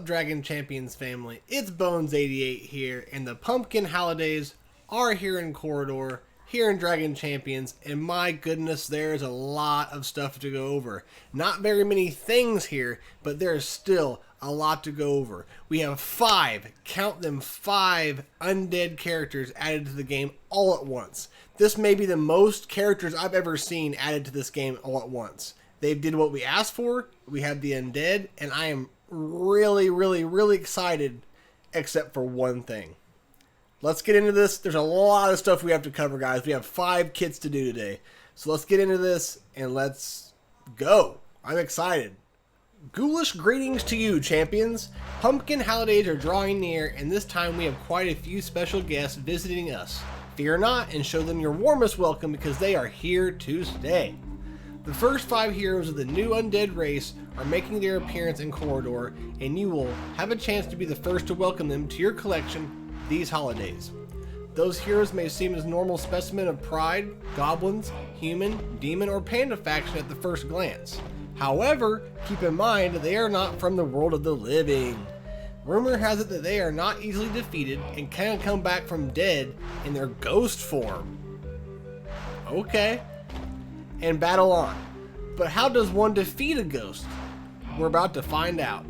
Dragon Champions family? It's Bones88 here, and the pumpkin holidays are here in Corridor, here in Dragon Champions, and my goodness, there's a lot of stuff to go over. Not very many things here, but there's still a lot to go over. We have 5, count them, 5 undead characters added to the game all at once. This may be the most characters I've ever seen added to this game all at once. They did what we asked for. We have the Undead, and I am really excited, except for one thing. Let's get into this. There's a lot of stuff we have to cover, guys. We have 5 kits to do today. So let's get into this, and let's go. I'm excited. Ghoulish greetings to you, champions. Pumpkin holidays are drawing near, and this time we have quite a few special guests visiting us. Fear not, and show them your warmest welcome because they are here to stay. The first 5 heroes of the new Undead race are making their appearance in Corridor, and you will have a chance to be the first to welcome them to your collection these holidays. Those heroes may seem as normal specimen of pride, goblins, human, demon, or panda faction at the first glance. However, keep in mind that they are not from the world of the living. Rumor has it that they are not easily defeated and can come back from dead in their ghost form. Okay. And battle on. But how does one defeat a ghost? We're about to find out.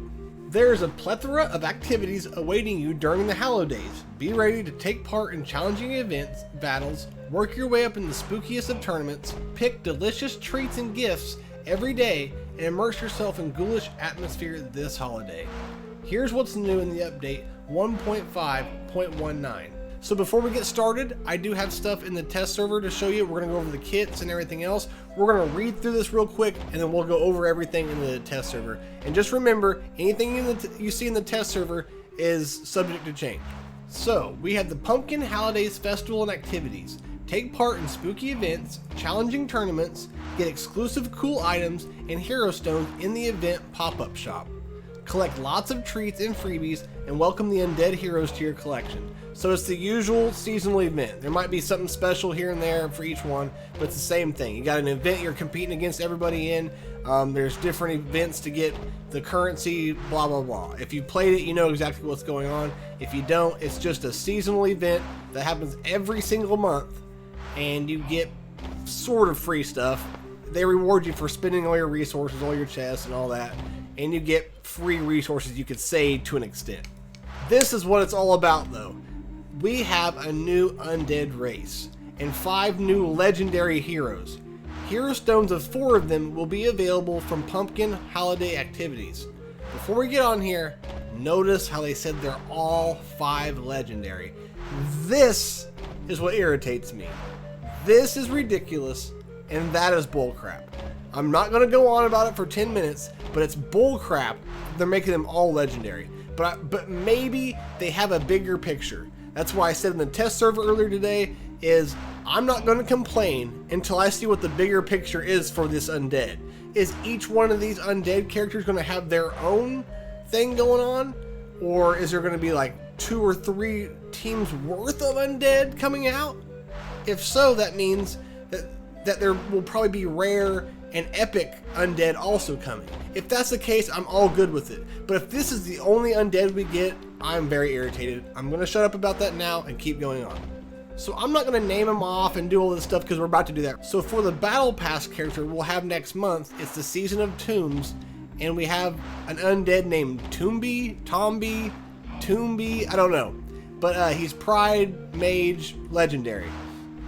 There is a plethora of activities awaiting you during the holidays. Be ready to take part in challenging events, battles, work your way up in the spookiest of tournaments, pick delicious treats and gifts every day, and immerse yourself in ghoulish atmosphere this holiday. Here's what's new in the update 1.5.19. So before we get started, I do have stuff in the test server to show you. We're going to go over the kits and everything else. We're going to read through this real quick, and then we'll go over everything in the test server. And just remember, anything you see in the test server is subject to change. So, we have the Pumpkin Holidays Festival and activities. Take part in spooky events, challenging tournaments, get exclusive cool items, and hero stones in the event pop-up shop. Collect lots of treats and freebies, and welcome the Undead heroes to your collection. So it's the usual seasonal event. There might be something special here and there for each one, but it's the same thing. You got an event you're competing against everybody in. There's different events to get the currency, blah, blah, blah. If you played it, you know exactly what's going on. If you don't, it's just a seasonal event that happens every single month, and you get sort of free stuff. They reward you for spending all your resources, all your chests, and all that, and you get free resources, you could say, to an extent. This is what it's all about, though. We have a new Undead race, and 5 new legendary heroes. Hero stones of 4 of them will be available from Pumpkin Holiday activities. Before we get on here, notice how they said they're all 5 legendary. This is what irritates me. This is ridiculous, and that is bullcrap. I'm not going to go on about it for 10 minutes, but it's bullcrap. They're making them all legendary. But maybe they have a bigger picture. That's why I said in the test server earlier today is I'm not going to complain until I see what the bigger picture is for this Undead. Is each one of these Undead characters going to have their own thing going on? Or is there going to be like 2 or 3 teams worth of Undead coming out? If so, that means that there will probably be rare and epic Undead also coming. If that's the case, I'm all good with it. But if this is the only Undead we get, I'm very irritated. I'm going to shut up about that now and keep going on. So I'm not going to name them off and do all this stuff because we're about to do that. So for the Battle Pass character we'll have next month, it's the Season of Tombs, and we have an Undead named Tombi, I don't know. But he's Pride, Mage, Legendary.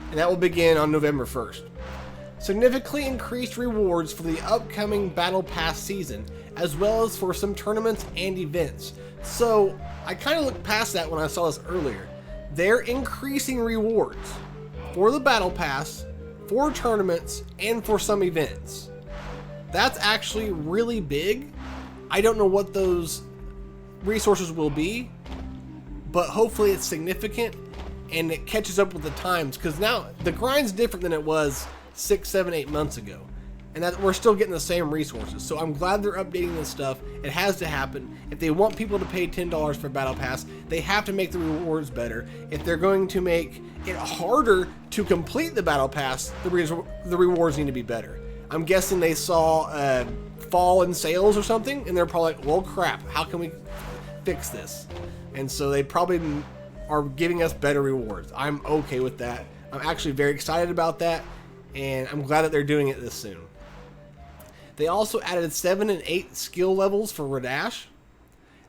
And that will begin on November 1st. Significantly increased rewards for the upcoming Battle Pass season, as well as for some tournaments and events. So, I kind of looked past that when I saw this earlier. They're increasing rewards for the Battle Pass, for tournaments, and for some events. That's actually really big. I don't know what those resources will be, but hopefully it's significant and it catches up with the times, because now the grind's different than it was 6, 7, 8 months ago, and that we're still getting the same resources. So I'm glad they're updating this stuff. It has to happen. If they want people to pay $10 for Battle Pass, they have to make the rewards better. If they're going to make it harder to complete the Battle Pass, the rewards need to be better. I'm guessing they saw fall in sales or something, and they're probably like, well, crap, how can we fix this. And so they probably are giving us better rewards. I'm okay with that. I'm actually very excited about that, and I'm glad that they're doing it this soon. They also added 7 and 8 skill levels for Radash.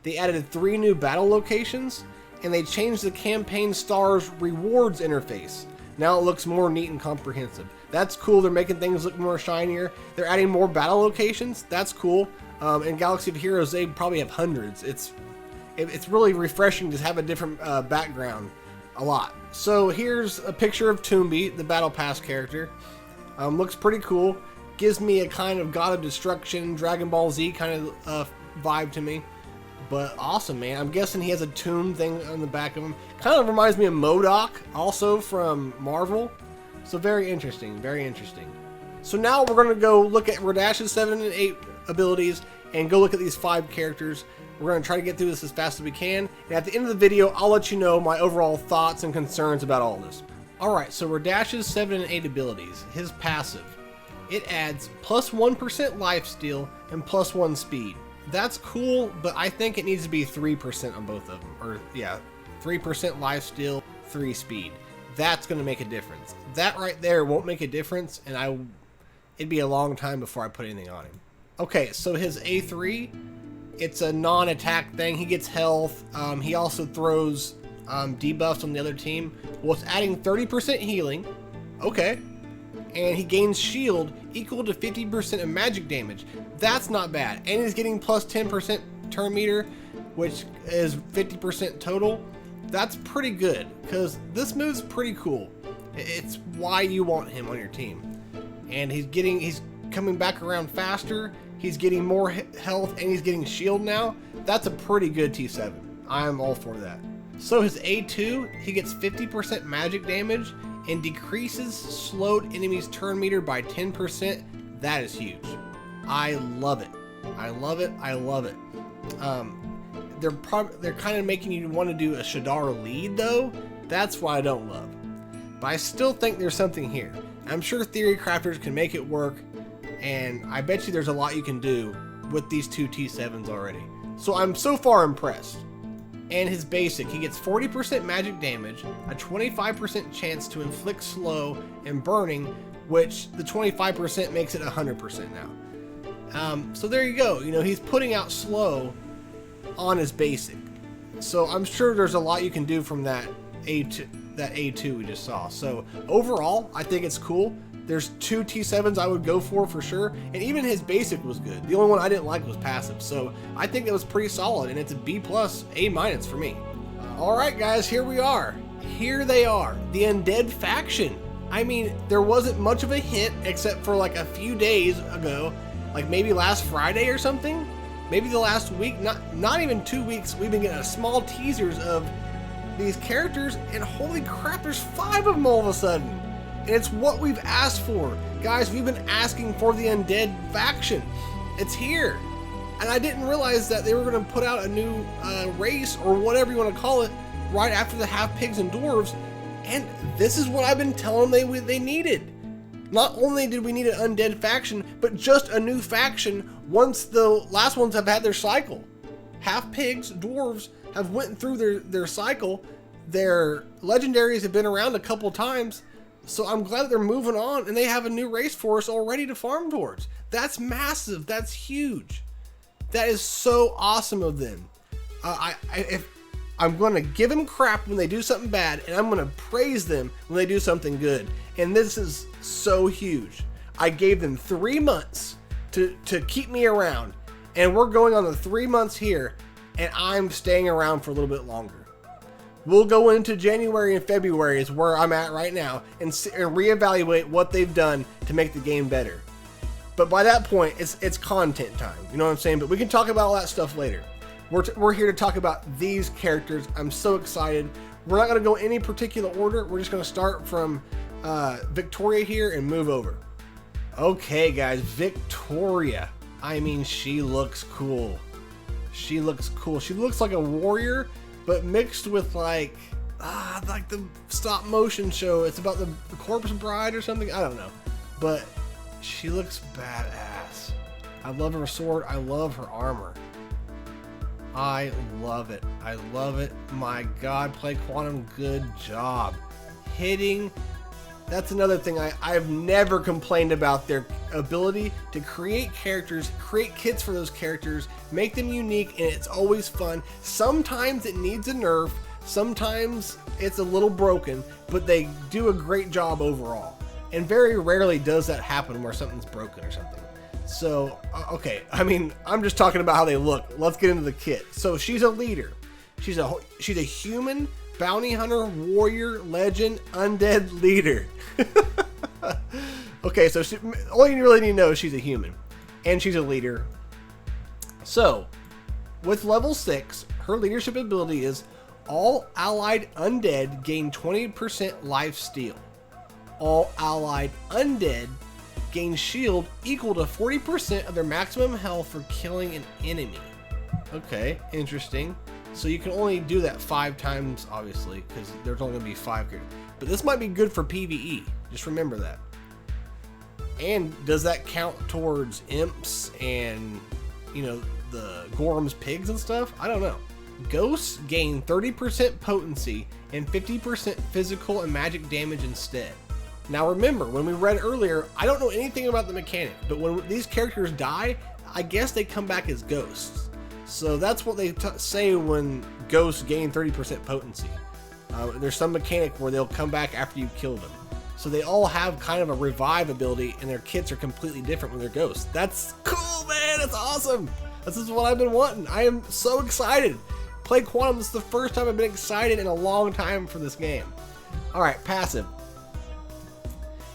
They added 3 new battle locations, and they changed the campaign stars rewards interface. Now it looks more neat and comprehensive. That's cool. They're making things look more shinier. They're adding more battle locations. That's cool. In Galaxy of Heroes, they probably have hundreds. It's really refreshing to have a different background a lot. So here's a picture of Tombi, the Battle Pass character. Looks pretty cool. Gives me a kind of God of Destruction, Dragon Ball Z kind of vibe to me. But awesome, man. I'm guessing he has a tomb thing on the back of him. Kind of reminds me of MODOK, also from Marvel. So very interesting, very interesting. So now we're going to go look at Radash's 7 and 8 abilities and go look at these 5 characters. We're going to try to get through this as fast as we can. And at the end of the video, I'll let you know my overall thoughts and concerns about all this. Alright, so Radash's 7 and 8 abilities. His passive. It adds plus 1% lifesteal and plus 1 speed. That's cool, but I think it needs to be 3% on both of them. Or, yeah, 3% lifesteal, 3 speed. That's going to make a difference. That right there won't make a difference, and it'd be a long time before I put anything on him. Okay, so his A3, it's a non-attack thing. He gets health. He also throws debuffs on the other team. Well, it's adding 30% healing. Okay. And he gains shield equal to 50% of magic damage. That's not bad. And he's getting plus 10% turn meter, which is 50% total. That's pretty good, because this move's pretty cool. It's why you want him on your team. And he's coming back around faster. He's getting more health, and he's getting shield now. That's a pretty good T7. I'm all for that. So his A2, he gets 50% magic damage and decreases slowed enemies' turn meter by 10%. That is huge. I love it. I love it. I love it. They're kind of making you want to do a Shadar lead, though. That's what I don't love. But I still think there's something here. I'm sure theory crafters can make it work, and I bet you there's a lot you can do with these 2 T7s already. So I'm so far impressed. And his basic, he gets 40% magic damage, a 25% chance to inflict slow and burning, which the 25% makes it 100% now. So there you go. You know, he's putting out slow on his basic. So I'm sure there's a lot you can do from that A2 we just saw. So overall, I think it's cool. There's 2 T7s I would go for sure, and even his basic was good. The only one I didn't like was passive, so I think it was pretty solid, and it's a B+, A- for me. Alright guys, here we are. Here they are, the Undead faction. I mean, there wasn't much of a hint except for like a few days ago, like maybe last Friday or something. Maybe the last week, not even 2 weeks, we've been getting small teasers of these characters, and holy crap, there's 5 of them all of a sudden. And it's what we've asked for. Guys, we've been asking for the Undead faction. It's here. And I didn't realize that they were going to put out a new race, or whatever you want to call it, right after the half-pigs and dwarves. And this is what I've been telling them they needed. Not only did we need an Undead faction, but just a new faction once the last ones have had their cycle. Half-pigs, dwarves have went through their cycle. Their legendaries have been around a couple times. So I'm glad that they're moving on, and they have a new race for us already to farm towards. That's massive. That's huge. That is so awesome of them. I'm going to give them crap when they do something bad, and I'm going to praise them when they do something good. And this is so huge. I gave them 3 months to keep me around, and we're going on the 3 months here, and I'm staying around for a little bit longer. We'll go into January and February is where I'm at right now, and reevaluate what they've done to make the game better. But by that point, it's content time. You know what I'm saying? But we can talk about all that stuff later. We're here to talk about these characters. I'm so excited. We're not going to go in any particular order. We're just going to start from Victoria here and move over. Okay, guys, Victoria. I mean, she looks cool. She looks cool. She looks like a warrior, but mixed with like the stop motion show. It's about the Corpse Bride or something. I don't know, but she looks badass. I love her sword. I love her armor. I love it. I love it. My God, Play Quantum, good job. Hitting. That's another thing I've never complained about, their ability to create characters, create kits for those characters, make them unique, and it's always fun. Sometimes it needs a nerf, sometimes it's a little broken, but they do a great job overall. And very rarely does that happen where something's broken or something. So, okay, I mean, I'm just talking about how they look. Let's get into the kit. So she's a leader. She's a human bounty hunter, warrior, legend, undead leader. Okay, so all you really need to know is she's a human. And she's a leader. So, with level 6, her leadership ability is all allied undead gain 20% life steal. All allied undead gain shield equal to 40% of their maximum health for killing an enemy. Okay, interesting. So you can only do that 5 times, obviously, because there's only going to be 5 characters. But this might be good for PvE. Just remember that. And does that count towards imps and, you know, the Gorm's pigs and stuff? I don't know. Ghosts gain 30% potency and 50% physical and magic damage instead. Now remember, when we read earlier, I don't know anything about the mechanic, but when these characters die, I guess they come back as ghosts. So that's what they say when ghosts gain 30% potency. There's some mechanic where they'll come back after you kill them. So they all have kind of a revive ability, and their kits are completely different when they're ghosts. That's cool, man. That's awesome. This is what I've been wanting. I am so excited. Play Quantum, this is the first time I've been excited in a long time for this game. All right, passive.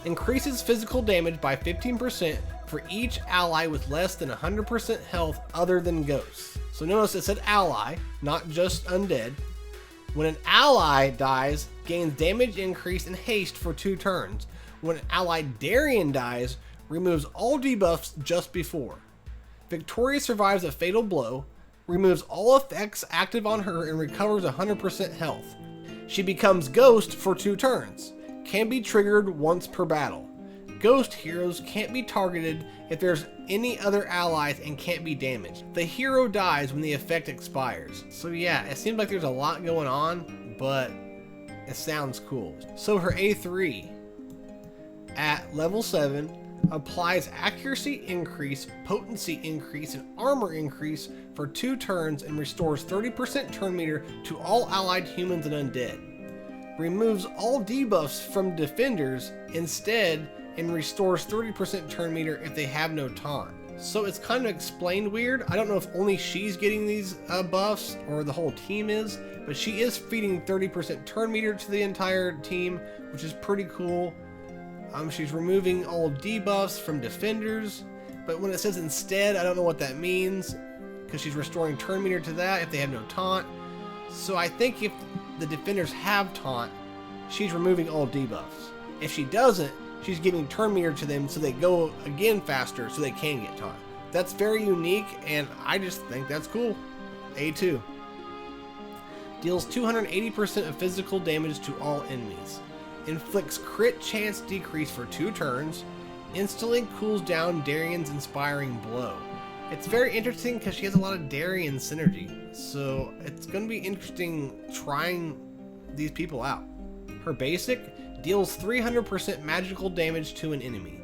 Increases physical damage by 15% for each ally with less than 100% health other than ghosts. So notice it said ally, not just undead. When an ally dies, gains damage increase and haste for 2 turns. When an ally Darien dies, removes all debuffs just before. Victoria survives a fatal blow, removes all effects active on her and recovers 100% health. She becomes ghost for 2 turns. Can be triggered once per battle. Ghost heroes can't be targeted if there's any other allies and can't be damaged. The hero dies when the effect expires. So yeah, it seems like there's a lot going on, but it sounds cool. So her A3 at level 7 applies accuracy increase, potency increase, and armor increase for 2 turns and restores 30% turn meter to all allied humans and undead. Removes all debuffs from defenders instead and restores 30% turn meter if they have no taunt. So it's kind of explained weird. I don't know if only she's getting these buffs or the whole team is, but she is feeding 30% turn meter to the entire team, which is pretty cool. She's removing all debuffs from defenders, but when it says instead, I don't know what that means, because she's restoring turn meter to that if they have no taunt. So I think if the defenders have taunt, she's removing all debuffs. If she doesn't, she's giving turn meter to them so they go again faster so they can get taunt. That's very unique, and I just think that's cool. A2. Deals 280% of physical damage to all enemies. Inflicts crit chance decrease for 2 turns. Instantly cools down Darien's inspiring blow. It's very interesting because she has a lot of Darien synergy, so it's going to be interesting trying these people out. Her basic deals 300% magical damage to an enemy.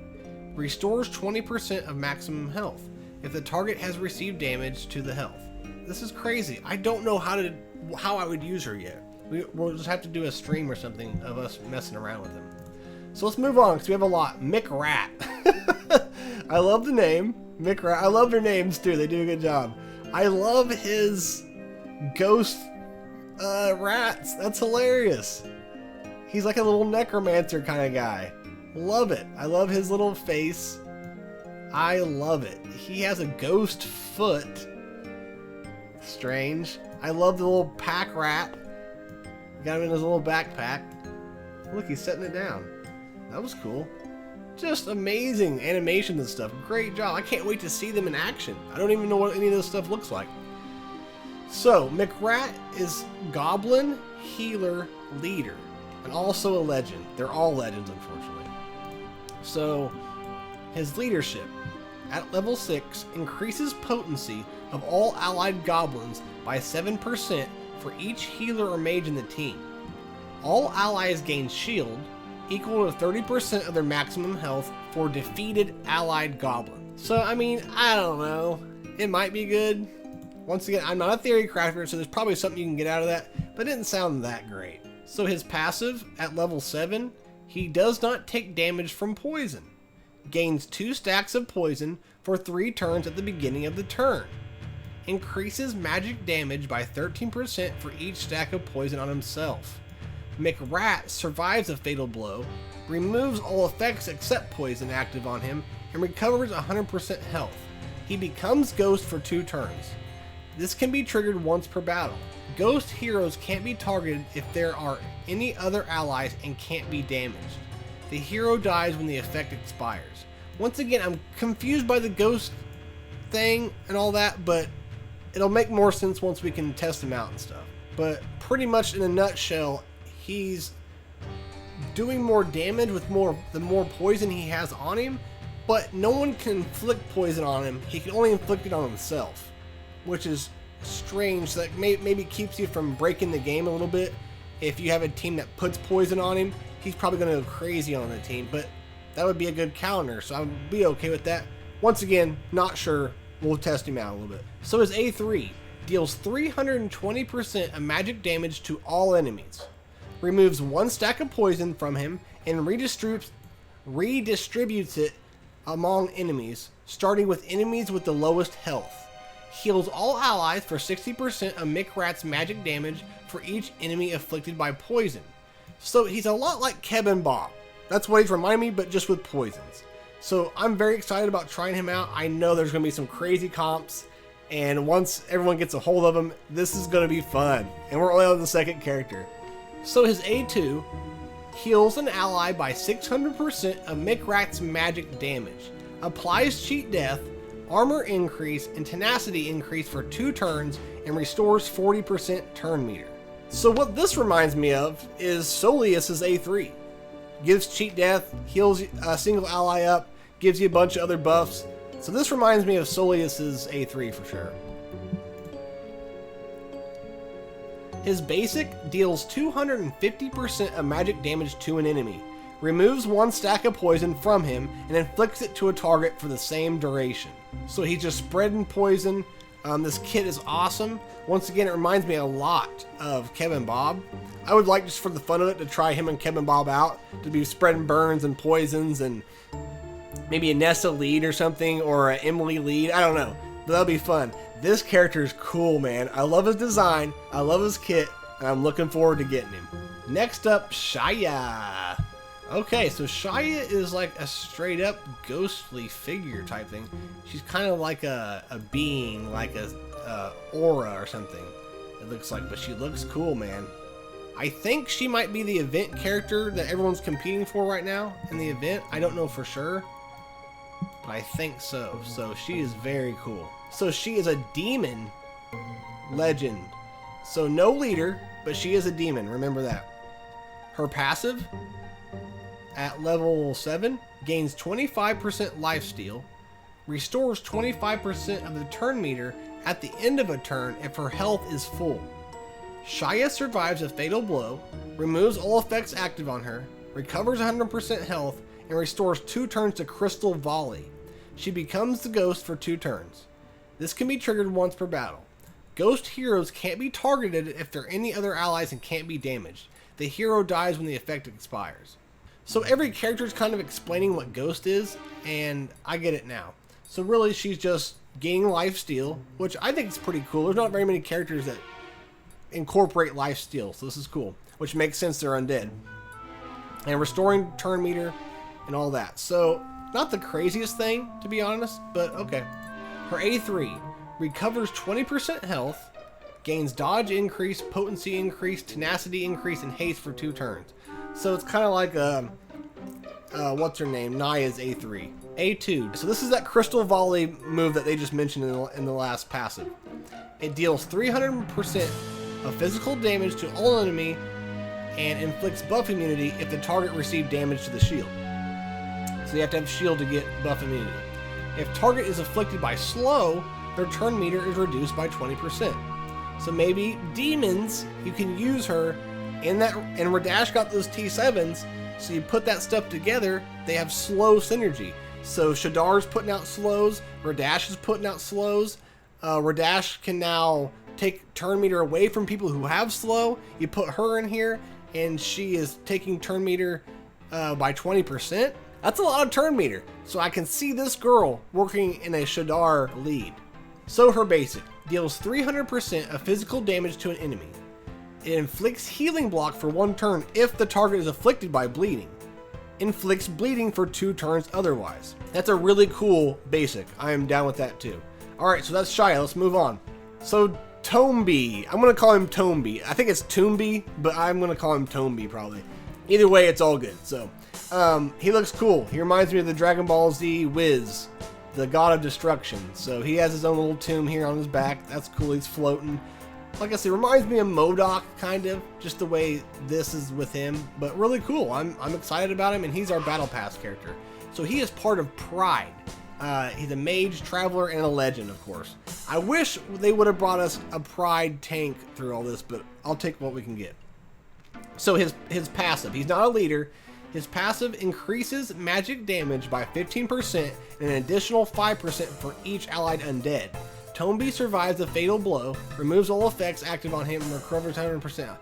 Restores 20% of maximum health if the target has received damage to the health. This is crazy. I don't know how I would use her yet. We'll just have to do a stream or something of us messing around with them. So let's move on because we have a lot. Mick Rat. I love the name. Mick Rat. I love their names too. They do a good job. I love his ghost rats. That's hilarious. He's like a little necromancer kind of guy. Love it. I love his little face. I love it. He has a ghost foot. Strange. I love the little pack rat. Got him in his little backpack. Look, he's setting it down. That was cool. Just amazing animation and stuff. Great job. I can't wait to see them in action. I don't even know what any of this stuff looks like. So, McRat is Goblin, Healer, Leader, and also a legend. They're all legends, unfortunately. So, his leadership. at level 6 increases potency of all allied goblins by 7% for each healer or mage in the team. All allies gain shield, equal to 30% of their maximum health for defeated allied goblins. So, I mean, I don't know. It might be good. Once again, I'm not a theory crafter, so there's probably something you can get out of that, but it didn't sound that great. So his passive, at level 7, he does not take damage from poison. Gains 2 stacks of poison for 3 turns at the beginning of the turn. Increases magic damage by 13% for each stack of poison on himself. McRat survives a fatal blow, removes all effects except poison active on him, and recovers 100% health. He becomes Ghost for 2 turns. This can be triggered once per battle. Ghost heroes can't be targeted if there are any other allies and can't be damaged. The hero dies when the effect expires. Once again, I'm confused by the ghost thing and all that, but it'll make more sense once we can test him out and stuff. But pretty much in a nutshell, he's doing more damage with the more poison he has on him, but no one can inflict poison on him. He can only inflict it on himself, which is strange. That maybe keeps you from breaking the game a little bit. If you have a team that puts poison on him, he's probably going to go crazy on the team, but that would be a good counter, so I'd be okay with that. Once again, not sure. We'll test him out a little bit. So his A3 deals 320% of magic damage to all enemies, removes 1 stack of poison from him, and redistributes it among enemies, starting with enemies with the lowest health. Heals all allies for 60% of McRat's magic damage for each enemy afflicted by poison. So he's a lot like Kevin Bob. That's what he's reminding me, but just with poisons. So I'm very excited about trying him out. I know there's going to be some crazy comps, and once everyone gets a hold of him, this is going to be fun. And we're only on the second character. So his A2 heals an ally by 600% of McRat's magic damage, applies cheat death, armor increase, and tenacity increase for 2 turns, and restores 40% turn meter. So what this reminds me of is Soleus's A3. Gives cheat death, heals a single ally up, gives you a bunch of other buffs. So this reminds me of Soleus's A3 for sure. His basic deals 250% of magic damage to an enemy, removes 1 stack of poison from him, and inflicts it to a target for the same duration. So he's just spreading poison. This kit is awesome. Once again, it reminds me a lot of Kevin Bob. I would like, just for the fun of it, to try him and Kevin Bob out, to be spreading burns and poisons, and maybe a Nessa lead or something, or an Emily lead. I don't know, but that'll be fun. This character is cool, man. I love his design, I love his kit, and I'm looking forward to getting him. Next up, Shaya. Okay, so Shaya is like a straight up ghostly figure type thing. She's kind of like a being, like a aura or something, it looks like, but she looks cool, man. I think she might be the event character that everyone's competing for right now in the event. I don't know for sure, but I think so. So she is very cool. So she is a demon legend. So no leader, but she is a demon. Remember that. Her passive at level 7 gains 25% lifesteal, restores 25% of the turn meter at the end of a turn if her health is full. Shaya survives a fatal blow, removes all effects active on her, recovers 100% health, and restores 2 turns to Crystal Volley. She becomes the Ghost for 2 turns. This can be triggered once per battle. Ghost heroes can't be targeted if there are any other allies and can't be damaged. The hero dies when the effect expires. So every character is kind of explaining what Ghost is, and I get it now. So really, she's just gaining lifesteal, which I think is pretty cool. There's not very many characters that incorporate lifesteal, so this is cool, which makes sense, they're undead. And restoring turn meter and all that. So not the craziest thing, to be honest, but okay. Her A3 recovers 20% health, gains dodge increase, potency increase, tenacity increase, and haste for 2 turns. So it's kind of like what's her name, Naya's A3. A2, so this is that Crystal Volley move that they just mentioned in the last passive. It deals 300% of physical damage to all enemy and inflicts buff immunity if the target received damage to the shield. So you have to have shield to get buff immunity. If target is afflicted by slow, their turn meter is reduced by 20%. So maybe demons, you can use her in that, and Radash got those T7s, so you put that stuff together, they have slow synergy. So Shadar's putting out slows, Radash is putting out slows. Radash can now take turn meter away from people who have slow. You put her in here, and she is taking turn meter by 20%. That's a lot of turn meter. So I can see this girl working in a Shadar lead. So her basic deals 300% of physical damage to an enemy. It inflicts healing block for 1 turn if the target is afflicted by bleeding. Inflicts bleeding for 2 turns otherwise. That's a really cool basic. I am down with that too. Alright, so that's Shia. Let's move on. So Tombi. I'm going to call him Tombi. I think it's Tombi, but I'm going to call him Tombi probably. Either way, it's all good. So he looks cool. He reminds me of the Dragon Ball Z Wiz, the god of destruction. So he has his own little tomb here on his back. That's cool. He's floating. Like I said, reminds me of MODOK, kind of, just the way this is with him, but really cool. I'm excited about him, and he's our Battle Pass character. So he is part of Pride. He's a mage, traveler, and a legend, of course. I wish they would have brought us a Pride tank through all this, but I'll take what we can get. So his passive, he's not a leader. His passive increases magic damage by 15% and an additional 5% for each allied undead. Tombi survives a fatal blow, removes all effects active on him, and recovers 100%.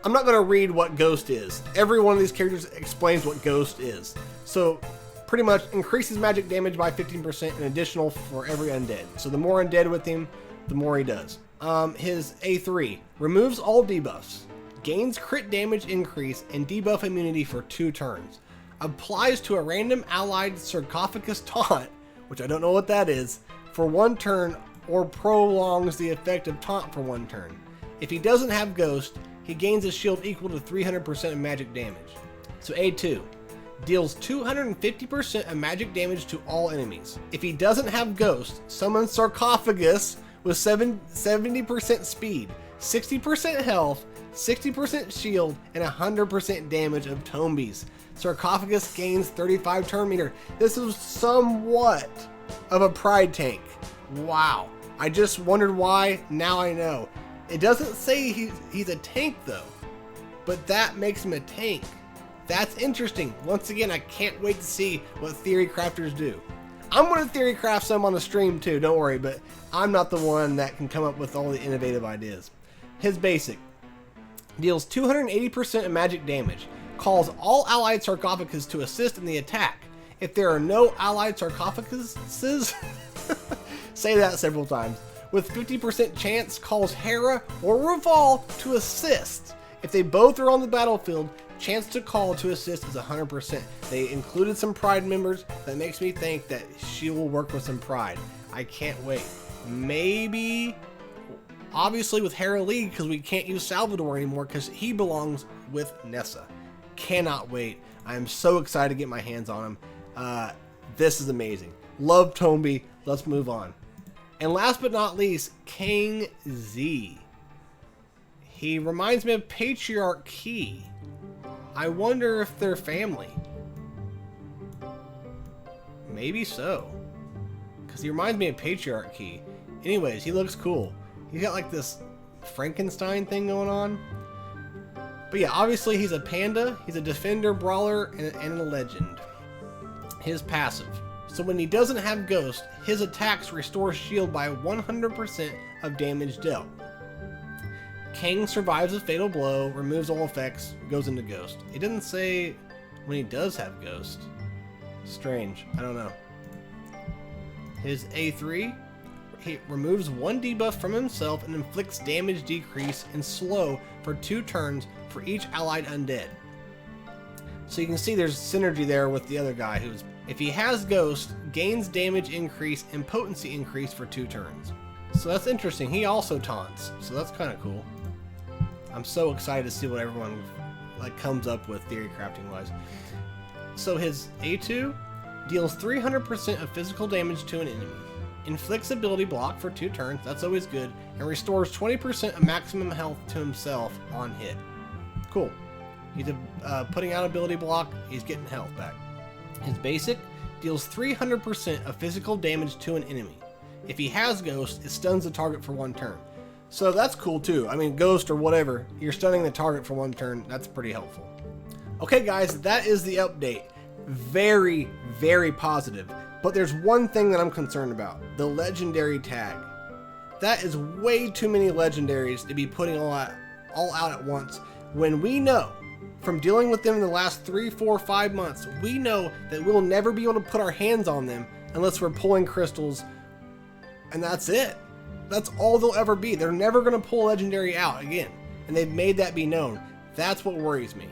I'm not going to read what Ghost is. Every one of these characters explains what Ghost is. So, pretty much increases magic damage by 15% and additional for every undead. So the more undead with him, the more he does. His A3 removes all debuffs, gains crit damage increase and debuff immunity for 2 turns. Applies to a random allied sarcophagus taunt, which I don't know what that is, for 1 turn, or prolongs the effect of taunt for 1 turn. If he doesn't have Ghost, he gains a shield equal to 300% of magic damage. So A2 deals 250% of magic damage to all enemies. If he doesn't have Ghost, summon Sarcophagus with 70% speed, 60% health, 60% shield, and 100% damage of Tombi's. Sarcophagus gains 35 turn meter. This is somewhat of a Pride tank. Wow. I just wondered why. Now I know. It doesn't say he's a tank though, but that makes him a tank. That's interesting. Once again, I can't wait to see what theory crafters do. I'm going to theory craft some on the stream too, don't worry, but I'm not the one that can come up with all the innovative ideas. His basic deals 280% of magic damage, calls all allied sarcophagus to assist in the attack. If there are no allied sarcophaguses, say that several times, with 50% chance calls Hera or Raval to assist. If they both are on the battlefield, chance to call to assist is 100%. They included some Pride members. That makes me think that she will work with some Pride. I can't wait. Maybe, obviously with Hera League, because we can't use Salvador anymore because he belongs with Nessa. Cannot wait. I am so excited to get my hands on him. This is amazing. Love Tombi. Let's move on. And last but not least, King Z. He reminds me of Patriarch Key. I wonder if they're family. Maybe so. Because he reminds me of Patriarch Key. Anyways, he looks cool. He's got like this Frankenstein thing going on. But yeah, obviously he's a panda. He's a defender, brawler, and a legend. His passive. So when he doesn't have Ghost, his attacks restore shield by 100% of damage dealt. King survives a fatal blow, removes all effects, goes into Ghost. It doesn't say when he does have Ghost. Strange. I don't know. His A3, he removes 1 debuff from himself and inflicts damage decrease and slow for 2 turns for each allied undead. So you can see there's synergy there with the other guy who's, if he has Ghost, gains damage increase and potency increase for 2 turns. So that's interesting. He also taunts, so that's kind of cool. I'm so excited to see what everyone comes up with theory crafting wise. So his A2 deals 300% of physical damage to an enemy, inflicts ability block for 2 turns, that's always good, and restores 20% of maximum health to himself on hit. Cool. He's putting out ability block, he's getting health back. His basic deals 300% of physical damage to an enemy. If he has Ghost, it stuns the target for 1 turn. So that's cool too. I mean, Ghost or whatever, you're stunning the target for 1 turn. That's pretty helpful. Okay guys, that is the update. Very, very positive. But there's one thing that I'm concerned about. The legendary tag. That is way too many legendaries to be putting all out at once. When we know, from dealing with them in the last 3, 4, 5 months, we know that we'll never be able to put our hands on them unless we're pulling crystals. And that's it. That's all they'll ever be. They're never going to pull legendary out again. And they've made that be known. That's what worries me.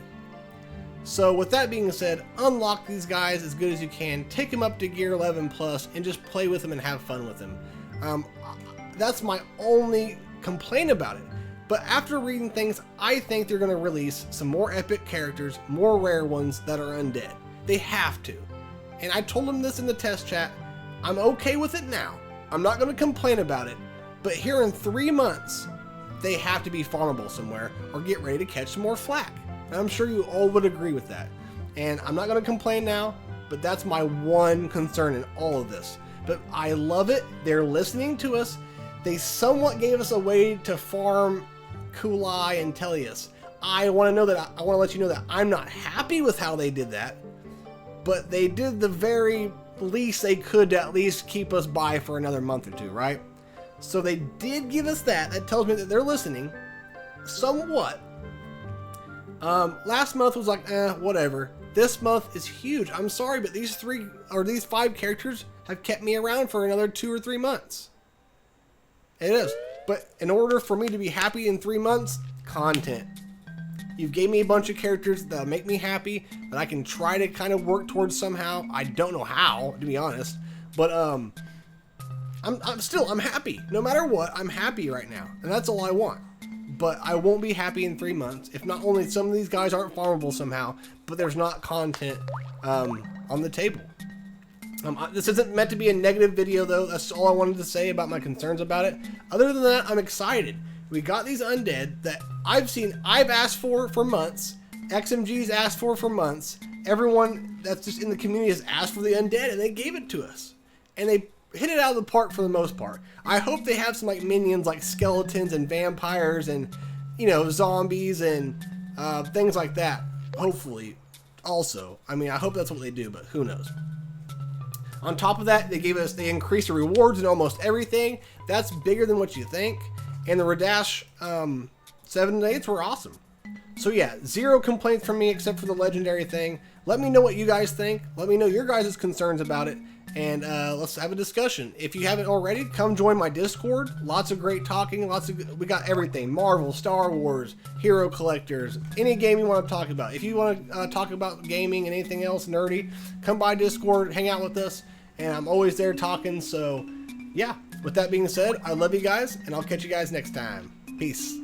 So with that being said, unlock these guys as good as you can. Take them up to gear 11 plus and just play with them and have fun with them. That's my only complaint about it. But after reading things, I think they're going to release some more epic characters, more rare ones that are undead. They have to. And I told them this in the test chat. I'm okay with it now. I'm not going to complain about it. But here in 3 months, they have to be farmable somewhere or get ready to catch some more flack. And I'm sure you all would agree with that. And I'm not going to complain now, but that's my one concern in all of this. But I love it. They're listening to us. They somewhat gave us a way to farm Kulai and Tellius. I want to let you know that I'm not happy with how they did that, but they did the very least they could to at least keep us by for another month or two, right? So they did give us that. That tells me that they're listening somewhat. Last month was like, whatever. This month is huge. I'm sorry, but these 5 characters have kept me around for another 2 or 3 months. It is. But in order for me to be happy in 3 months, content. You've gave me a bunch of characters that'll make me happy, that I can try to kind of work towards somehow. I don't know how, to be honest. But I'm happy. No matter what, I'm happy right now. And that's all I want. But I won't be happy in 3 months if not only some of these guys aren't farmable somehow, but there's not content on the table. This isn't meant to be a negative video though. That's all I wanted to say about my concerns about it. Other than that, I'm excited. We got these undead that I've asked for months. XMG's asked for months. Everyone that's just in the community has asked for the undead and they gave it to us. And they hit it out of the park for the most part. I hope they have some like minions like skeletons and vampires and, you know, zombies and things like that. Hopefully also. I mean, I hope that's what they do, but who knows. On top of that, they increased the rewards and almost everything. That's bigger than what you think. And the Radash 7 and 8s were awesome. So yeah, 0 complaints from me except for the legendary thing. Let me know what you guys think. Let me know your guys' concerns about it. And let's have a discussion. If you haven't already, come join my Discord. Lots of great talking. We got everything. Marvel, Star Wars, Hero Collectors, any game you want to talk about. If you want to talk about gaming and anything else nerdy, come by Discord, hang out with us. And I'm always there talking. So yeah, with that being said, I love you guys and I'll catch you guys next time. Peace.